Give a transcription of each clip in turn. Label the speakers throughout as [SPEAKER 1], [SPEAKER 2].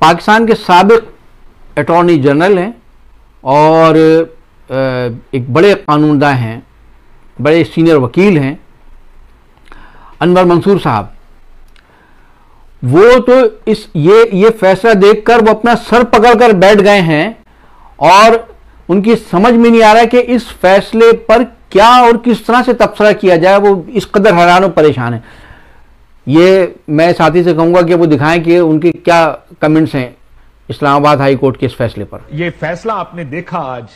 [SPEAKER 1] पाकिस्तान के साबिक attorney general हैं और एक बड़े कानूनदा हैं, बड़े सीनियर वकील हैं, अनवर मंसूर साहब। वो तो ये फैसला देखकर वो अपना सर पकड़कर बैठ गए हैं और उनकी समझ में नहीं आ रहा है कि इस फैसले पर क्या और किस तरह से तबसरा किया जाए। वो इस कदर हैरान और परेशान है। ये मैं साथी से कहूंगा कि वो दिखाएं कि उनके क्या कमेंट्स हैं इस्लामाबाद हाई कोर्ट के इस फैसले पर।
[SPEAKER 2] ये फैसला आपने देखा आज,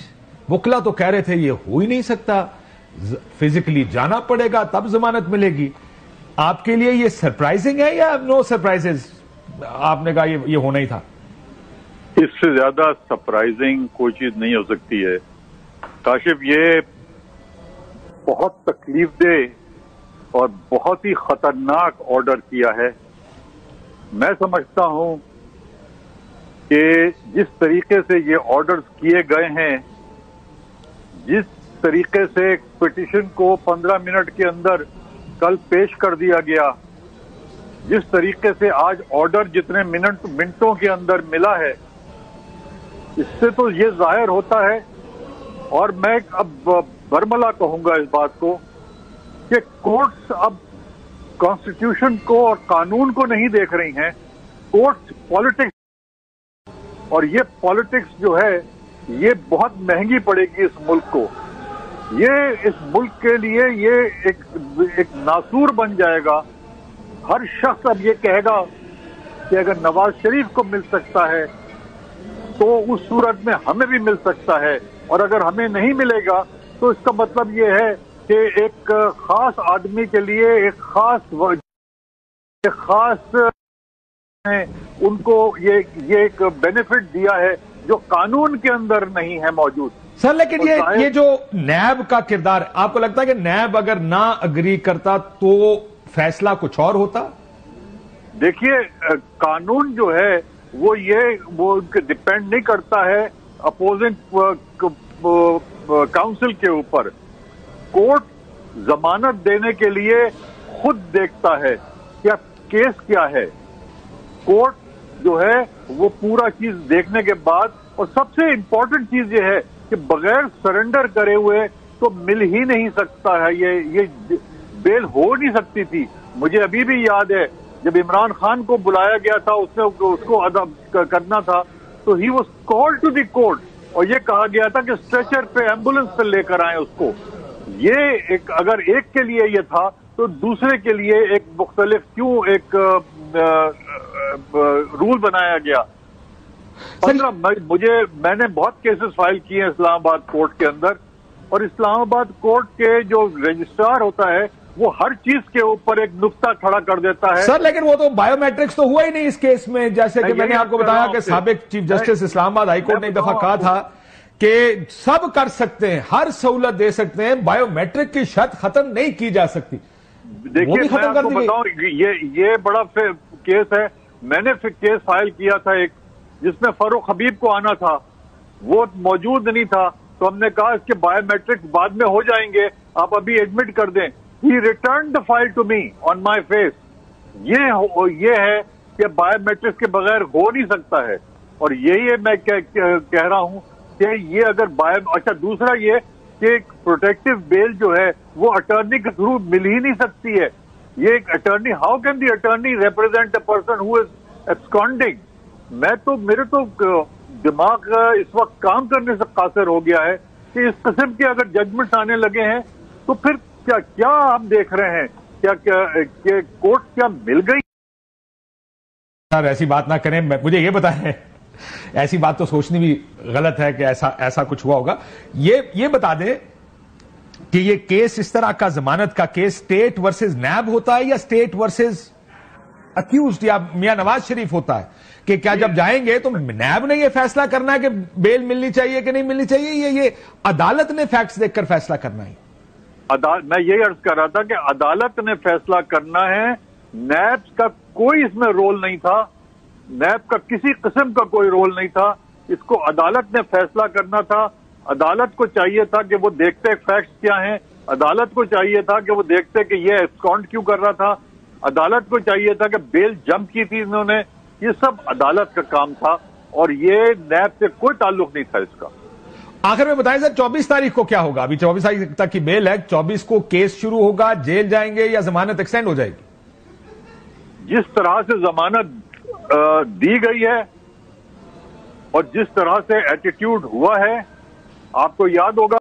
[SPEAKER 2] वकला तो कह रहे थे ये हो ही नहीं सकता, फिजिकली जाना पड़ेगा तब जमानत मिलेगी। आपके लिए ये सरप्राइजिंग है या नो सरप्राइजेस? आपने कहा ये होना ही था।
[SPEAKER 3] इससे ज्यादा सरप्राइजिंग कोई चीज नहीं हो सकती है काशिफ। ये बहुत तकलीफदेह और बहुत ही खतरनाक ऑर्डर किया है। मैं समझता हूं कि जिस तरीके से ये ऑर्डर्स किए गए हैं, जिस तरीके से पिटीशन को 15 मिनट के अंदर कल पेश कर दिया गया, जिस तरीके से आज ऑर्डर जितने मिनटों के अंदर मिला है, इससे तो ये जाहिर होता है। और मैं अब बरमला कहूंगा इस बात को कि कोर्ट्स अब कॉन्स्टिट्यूशन को और कानून को नहीं देख रही हैं, कोर्ट्स पॉलिटिक्स, और ये पॉलिटिक्स जो है ये बहुत महंगी पड़ेगी इस मुल्क को। ये इस मुल्क के लिए ये एक नासूर बन जाएगा। हर शख्स अब ये कहेगा कि अगर नवाज शरीफ को मिल सकता है तो उस सूरत में हमें भी मिल सकता है, और अगर हमें नहीं मिलेगा तो इसका मतलब ये है कि एक खास आदमी के लिए एक खास उनको ये एक बेनिफिट दिया है जो कानून के अंदर नहीं है मौजूद।
[SPEAKER 2] सर लेकिन ये जो नैब का किरदार, आपको लगता है कि नैब अगर ना अग्री करता तो फैसला कुछ और होता?
[SPEAKER 3] देखिए, कानून जो है वो डिपेंड नहीं करता है अपोजिंग काउंसिल के ऊपर। कोर्ट जमानत देने के लिए खुद देखता है क्या केस क्या है। कोर्ट जो है वो पूरा चीज देखने के बाद, और सबसे इंपॉर्टेंट चीज ये है कि बगैर सरेंडर करे हुए तो मिल ही नहीं सकता है। ये बेल हो नहीं सकती थी। मुझे अभी भी याद है जब इमरान खान को बुलाया गया था, उसको अदा करना था, तो he was called to the court और ये कहा गया था कि स्ट्रेचर पे, एम्बुलेंस पे लेकर आए उसको। ये अगर एक के लिए ये था तो दूसरे के लिए एक मुख्तलिफ क्यों एक रूल बनाया गया। मैंने बहुत केसेस फाइल किए हैं इस्लामाबाद कोर्ट के अंदर, और इस्लामाबाद कोर्ट के जो रजिस्ट्रार होता है वो हर चीज के ऊपर एक नुक्ता खड़ा कर देता है।
[SPEAKER 2] सर लेकिन वो तो बायोमेट्रिक्स तो हुआ ही नहीं इस केस में। जैसे कि मैंने आपको बताया कि साबिक चीफ जस्टिस इस्लामाबाद हाईकोर्ट ने एक दफा कहा था कि सब कर सकते हैं, हर सहूलत दे सकते हैं, बायोमेट्रिक की शर्त खत्म नहीं की जा सकती।
[SPEAKER 3] देखिए, मैं आपको बताऊं, ये बड़ा केस है। मैंने केस फाइल किया था एक, जिसमें फरूख हबीब को आना था, वो मौजूद नहीं था, तो हमने कहा इसके बायोमेट्रिक्स बाद में हो जाएंगे, आप अभी एडमिट कर दें। He return the file to me on my face. ये है कि बायोमेट्रिक्स के बगैर हो नहीं सकता है, और यही मैं कह रहा हूं कि ये अगर अच्छा, दूसरा ये कि प्रोटेक्टिव बेल जो है वो अटॉर्नी के थ्रू मिल ही नहीं सकती है। ये एक attorney, how can the attorney represent a person who is absconding? मेरे तो दिमाग इस वक्त काम करने से कासिर हो गया है कि इस किस्म के अगर जजमेंट्स आने लगे हैं तो फिर क्या हम देख रहे हैं? क्या कोर्ट क्या मिल गई?
[SPEAKER 2] सर ऐसी बात ना करें, मुझे ये बताएं, ऐसी बात तो सोचनी भी गलत है कि ऐसा कुछ हुआ होगा। ये बता दें कि ये केस, इस तरह का जमानत का केस, स्टेट वर्सेस नैब होता है या स्टेट वर्सेस अक्यूज्ड या मियां नवाज शरीफ होता है? कि क्या जब जाएंगे तो नैब ने ये फैसला करना है कि बेल मिलनी चाहिए कि नहीं मिलनी चाहिए, ये अदालत ने फैक्ट्स देखकर फैसला करना है?
[SPEAKER 3] मैं यही अर्ज कर रहा था कि अदालत ने फैसला करना है। नैब का कोई इसमें रोल नहीं था, नैब का किसी किस्म का कोई रोल नहीं था। इसको अदालत ने फैसला करना था। अदालत को चाहिए था कि वो देखते फैक्ट्स क्या हैं, अदालत को चाहिए था कि वो देखते कि ये एब्सकॉन्ड क्यों कर रहा था, अदालत को चाहिए था कि बेल जंप की थी इन्होंने, یہ سب عدالت کا کام تھا اور یہ نیب سے کوئی تعلق نہیں تھا اس کا.
[SPEAKER 2] آخر میں بتائیں سر 24 تاریخ کو کیا ہوگا؟ ابھی 24 تاریخ تک کی بیل ہے، 24 کو کیس شروع ہوگا، جیل جائیں گے یا ضمانت ایکسٹینڈ ہو جائے گی؟
[SPEAKER 3] جس طرح سے ضمانت دی گئی ہے اور جس طرح سے ایٹیٹیوڈ ہوا ہے، آپ کو یاد ہوگا